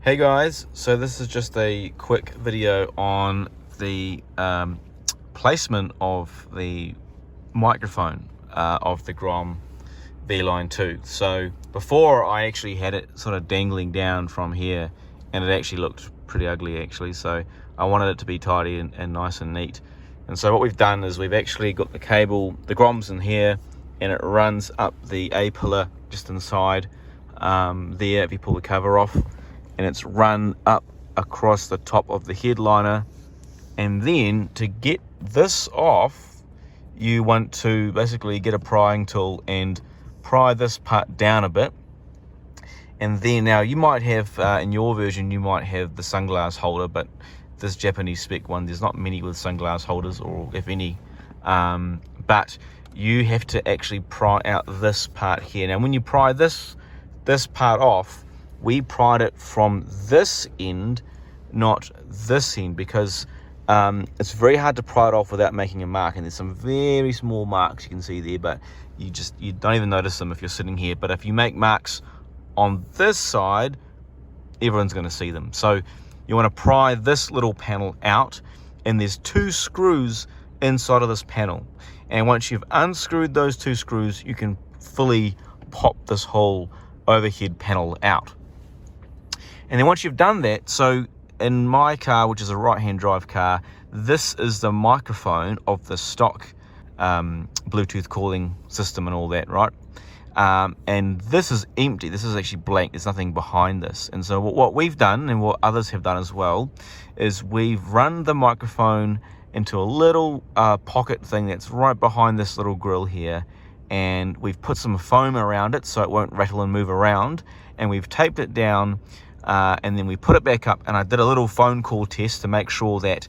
Hey guys, so this is just a quick video on the placement of the microphone of the GROM VLine 2. So before I actually had it sort of dangling down from here, and it actually looked pretty ugly actually, so I wanted it to be tidy and nice and neat. And so what we've done is we've actually got the cable, the GROM's in here, and it runs up the A pillar just inside there if you pull the cover off, and it's run up across the top of the headliner. And then to get this off, you want to basically get a prying tool and pry this part down a bit. And then now you might have in your version you might have the sunglass holder, but this Japanese spec one, there's not many with sunglass holders, or if any, but you have to actually pry out this part here. Now when you pry this part off, we pried it from this end, not this end, because it's very hard to pry it off without making a mark. And there's some very small marks you can see there, but you don't even notice them if you're sitting here. But if you make marks on this side, everyone's going to see them. So you want to pry this little panel out, and there's 2 screws inside of this panel. And once you've unscrewed those 2 screws, you can fully pop this whole overhead panel out. And then once you've done that, so in my car, which is a right-hand drive car, this is the microphone of the stock Bluetooth calling system and all that, right? And this is empty. This is actually blank. There's nothing behind this. And so what we've done, and what others have done as well, is we've run the microphone into a little pocket thing that's right behind this little grill here, and we've put some foam around it so it won't rattle and move around, and we've taped it down, and then we put it back up. And I did a little phone call test to make sure that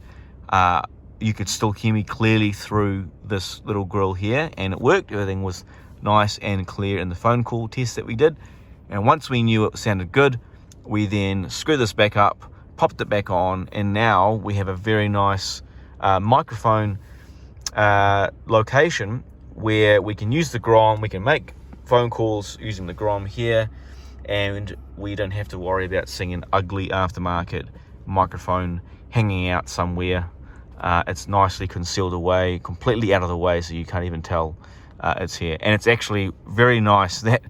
you could still hear me clearly through this little grill here, and it worked. Everything was nice and clear in the phone call test that we did. And once we knew it sounded good, we then screwed this back up, popped it back on, and now we have a very nice microphone location where we can use the GROM. We can make phone calls using the GROM here, and we don't have to worry about seeing an ugly aftermarket microphone hanging out somewhere. It's nicely concealed away, completely out of the way, so you can't even tell it's here. And it's actually very nice that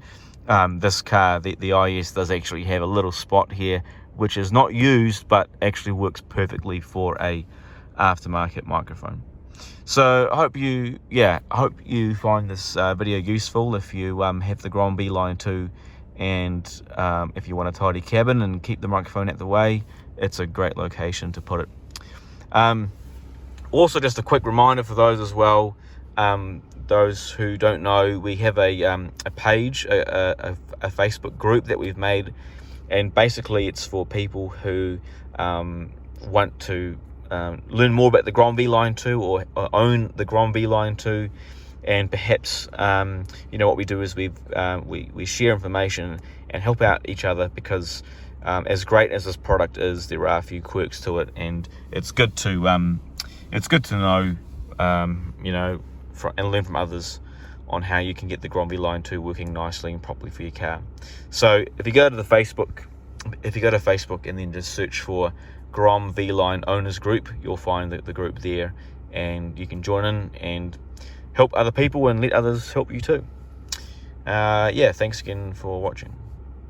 this car, the IS, does actually have a little spot here which is not used but actually works perfectly for a aftermarket microphone. So I hope you find this video useful. If you have the GROM VLine 2, and if you want a tidy cabin and keep the microphone out the way, it's a great location to put it. Also, just a quick reminder for those as well, those who don't know, we have a page, a Facebook group that we've made, and basically it's for people who want to learn more about the GROM VLine 2 or own the GROM VLine 2. And perhaps what we do is we share information and help out each other, because as great as this product is, there are a few quirks to it, and it's good to know and learn from others on how you can get the GROM VLine 2 working nicely and properly for your car. So if you go to Facebook and then just search for GROM VLine Owners Group, you'll find the group there, and you can join in and help other people and let others help you too. Thanks again for watching.